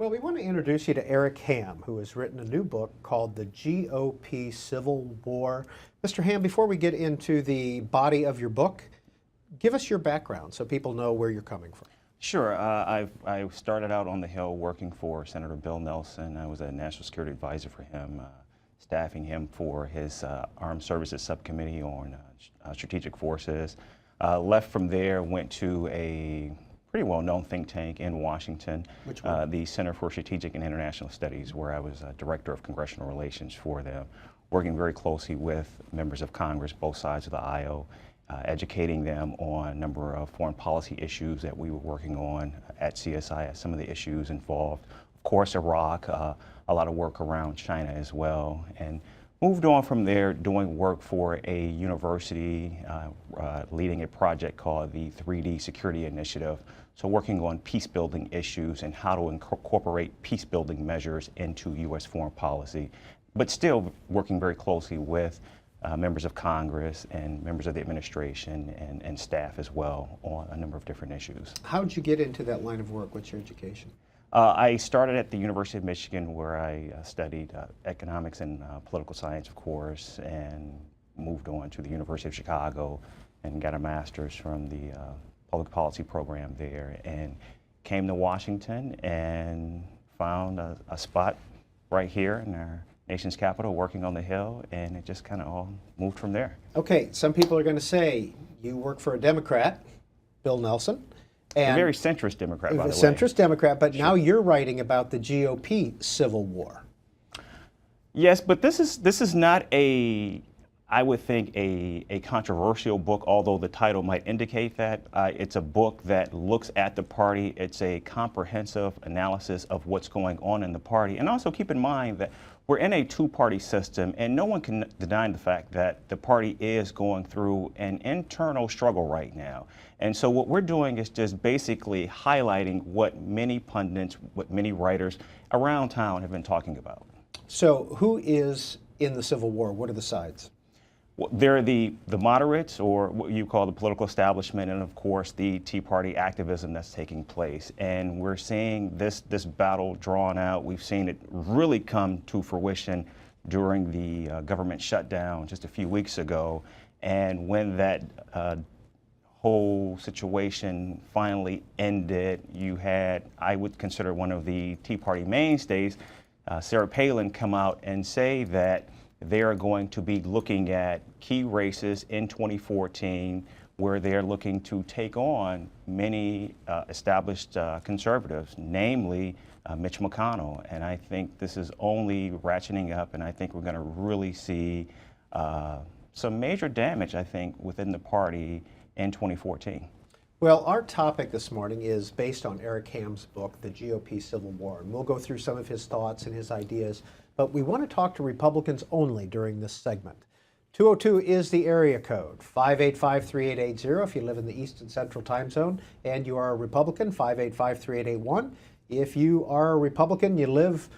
Well, we want to introduce you to Eric Ham, who has written a new book called The GOP Civil War. Mr. Ham, before we get into the body of your book, give us your background so people know where you're coming from. Sure. I started out on the Hill working for Senator Bill Nelson. I was a national security advisor for him, staffing him for his Armed Services Subcommittee on Strategic Forces. Left from there, went to a pretty well-known think tank in Washington, Which one? the Center for Strategic and International Studies, where I was Director of Congressional Relations for them, working very closely with members of Congress, both sides of the aisle, educating them on a number of foreign policy issues that we were working on at CSI, some of the issues involved, of course, Iraq, a lot of work around China as well, and moved on from there doing work for a university, leading a project called the 3D Security Initiative. So working on peace-building issues and how to incorporate peace-building measures into U.S. foreign policy, but still working very closely with members of Congress and members of the administration and staff as well on a number of different issues. How did you get into that line of work? What's your education? I started at the University of Michigan, where I studied economics and political science, of course, and moved on to the University of Chicago and got a master's from the public policy program there, and came to Washington and found a spot right here in our nation's capital, working on the Hill, and it just kind of all moved from there. Okay, some people are going to say you work for a Democrat, Bill Nelson. And a very centrist Democrat, by the way. Centrist Democrat, but now you're writing about the GOP Civil War. Yes, but this is not I would think, a controversial book, although the title might indicate that. It's a book that looks at the party. It's a comprehensive analysis of what's going on in the party. And also keep in mind that we're in a two-party system, and no one can deny the fact that the party is going through an internal struggle right now. And so what we're doing is just basically highlighting what many pundits, what many writers around town have been talking about. So who is in the Civil War? What are the sides? They're the moderates, or what you call the political establishment, and of course the Tea Party activism that's taking place. And we're seeing this battle drawn out. We've seen it really come to fruition during the government shutdown just a few weeks ago. And when that whole situation finally ended, you had, I would consider one of the Tea Party mainstays, Sarah Palin, come out and say that they are going to be looking at key races in 2014 where they're looking to take on many established conservatives, namely Mitch McConnell. And I think this is only ratcheting up, and I think we're going to really see some major damage, I think, within the party in 2014. Well, our topic this morning is based on Eric Ham's book, The GOP Civil War, and we'll go through some of his thoughts and his ideas, but we want to talk to Republicans only during this segment. 202 is the area code, 585-3880 if you live in the East and Central time zone, and you are a Republican, 585-3881. If you are a Republican, you live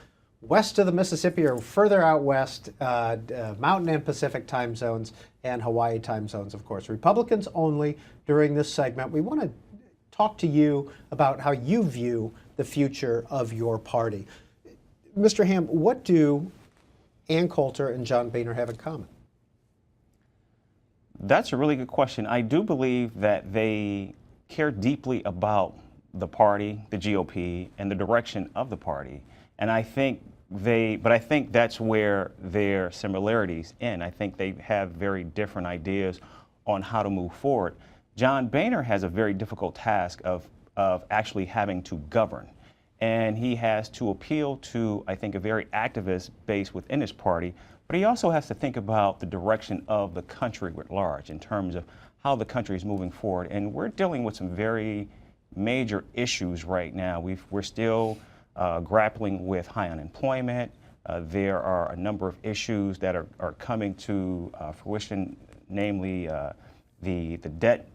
west of the Mississippi or further out west, Mountain and Pacific time zones, and Hawaii time zones, of course. Republicans only during this segment. We want to talk to you about how you view the future of your party. Mr. Ham, what do Ann Coulter and John Boehner have in common? That's a really good question. I do believe that they care deeply about the party, the GOP, and the direction of the party. And I think I think that's where their similarities end. I think they have very different ideas on how to move forward. John Boehner has a very difficult task of actually having to govern. And he has to appeal to, I think, a very activist base within his party, but he also has to think about the direction of the country at large in terms of how the country is moving forward. And we're dealing with some very major issues right now. We're still grappling with high unemployment. There are a number of issues that are coming to fruition, namely the debt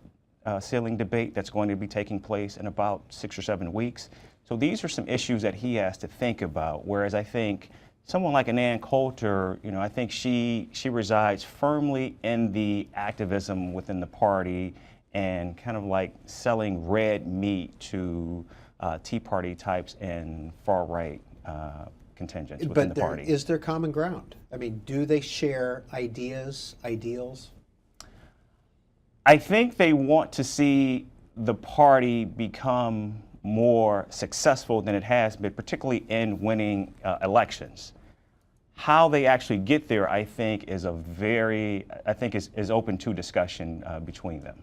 ceiling debate that's going to be taking place in about 6 or 7 weeks. So these are some issues that he has to think about, whereas I think someone like an Ann Coulter, I think she resides firmly in the activism within the party and kind of like selling red meat to Tea Party types and far-right contingents within But the party. is there common ground? I mean, do they share ideas, ideals? I think they want to see the party become more successful than it has been, particularly in winning elections. How they actually get there, I think, is is open to discussion between them.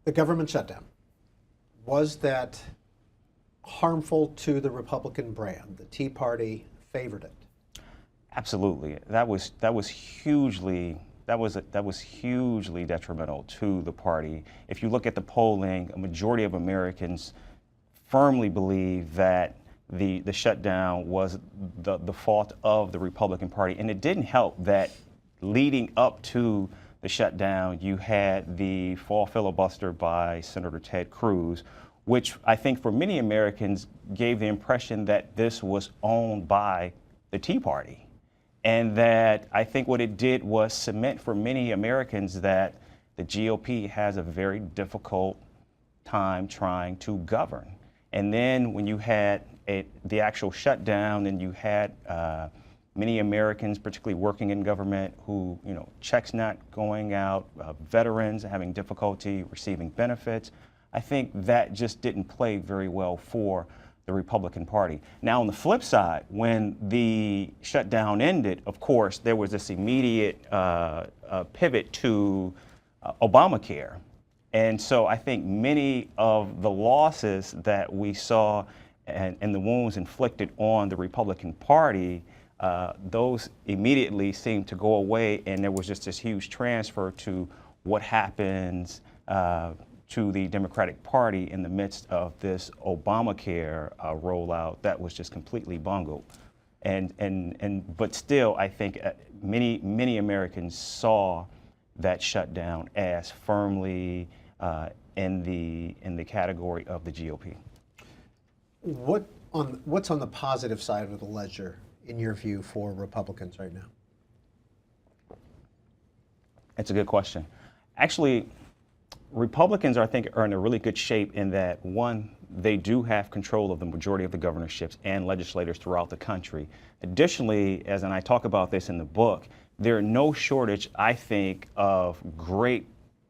The government shutdown, was that harmful to the Republican brand? The Tea Party favored it. Absolutely, that was hugely detrimental to the party. If you look at the polling, a majority of Americans firmly believe that the shutdown was the fault of the Republican Party, and it didn't help that leading up to the shutdown, you had the fall filibuster by Senator Ted Cruz, which I think for many Americans gave the impression that this was owned by the Tea Party. And that I think what it did was cement for many Americans that the GOP has a very difficult time trying to govern. And then when you had the actual shutdown, and you had many Americans, particularly working in government, who, checks not going out, veterans having difficulty receiving benefits, I think that just didn't play very well for the Republican Party. Now, on the flip side, when the shutdown ended, of course, there was this immediate pivot to Obamacare. And so I think many of the losses that we saw and the wounds inflicted on the Republican Party, those immediately seemed to go away, and there was just this huge transfer to what happens to the Democratic Party in the midst of this Obamacare rollout that was just completely bungled. But still, I think many Americans saw that shutdown as firmly in the category of the GOP. What's on the positive side of the ledger, in your view, for Republicans right now? It's a good question. Actually, Republicans, I think, are in a really good shape in that, one, they do have control of the majority of the governorships and legislators throughout the country. Additionally, and I talk about this in the book, there are no shortage, I think, of great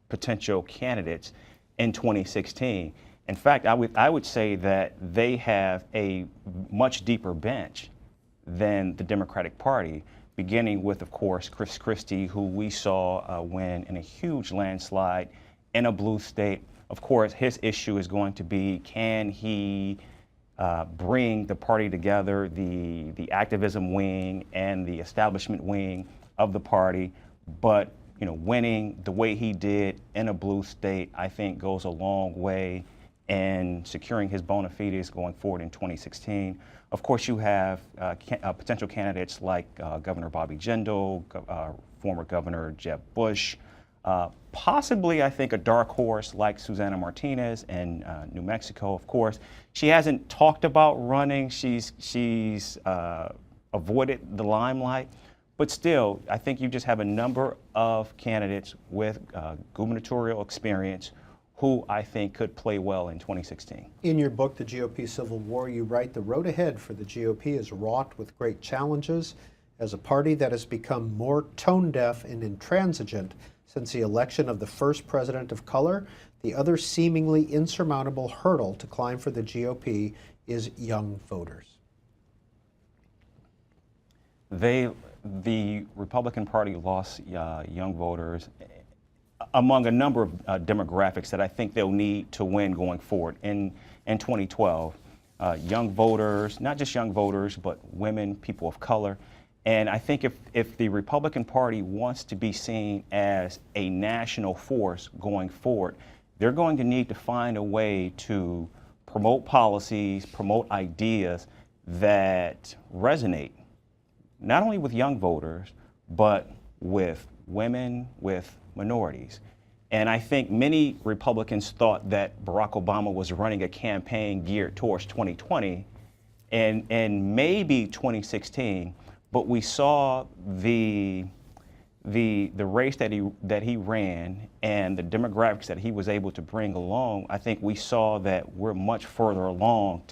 potential candidates in 2016. In fact, I would say that they have a much deeper bench than the Democratic Party, beginning with, of course, Chris Christie, who we saw win in a huge landslide in a blue state. Of course, his issue is going to be, can he bring the party together, the activism wing and the establishment wing of the party? But winning the way he did in a blue state, I think, goes a long way in securing his bona fides going forward in 2016. Of course, you have potential candidates like Governor Bobby Jindal, former Governor Jeb Bush, possibly, I think, a dark horse like Susana Martinez in New Mexico. Of course, she hasn't talked about running. She's avoided the limelight. But still, I think you just have a number of candidates with gubernatorial experience who I think could play well in 2016. In your book, The GOP Civil War, you write, the road ahead for the GOP is wrought with great challenges. As a party that has become more tone-deaf and intransigent since the election of the first president of color, the other seemingly insurmountable hurdle to climb for the GOP is young voters. The Republican Party lost young voters among a number of demographics that I think they'll need to win going forward. In 2012, young voters, not just young voters, but women, people of color. And I think if the Republican Party wants to be seen as a national force going forward, they're going to need to find a way to promote policies, promote ideas that resonate not only with young voters, but with women, with minorities. And I think many Republicans thought that Barack Obama was running a campaign geared towards 2020 and maybe 2016, but we saw the the race that he ran and the demographics that he was able to bring along, I think we saw that we're much further along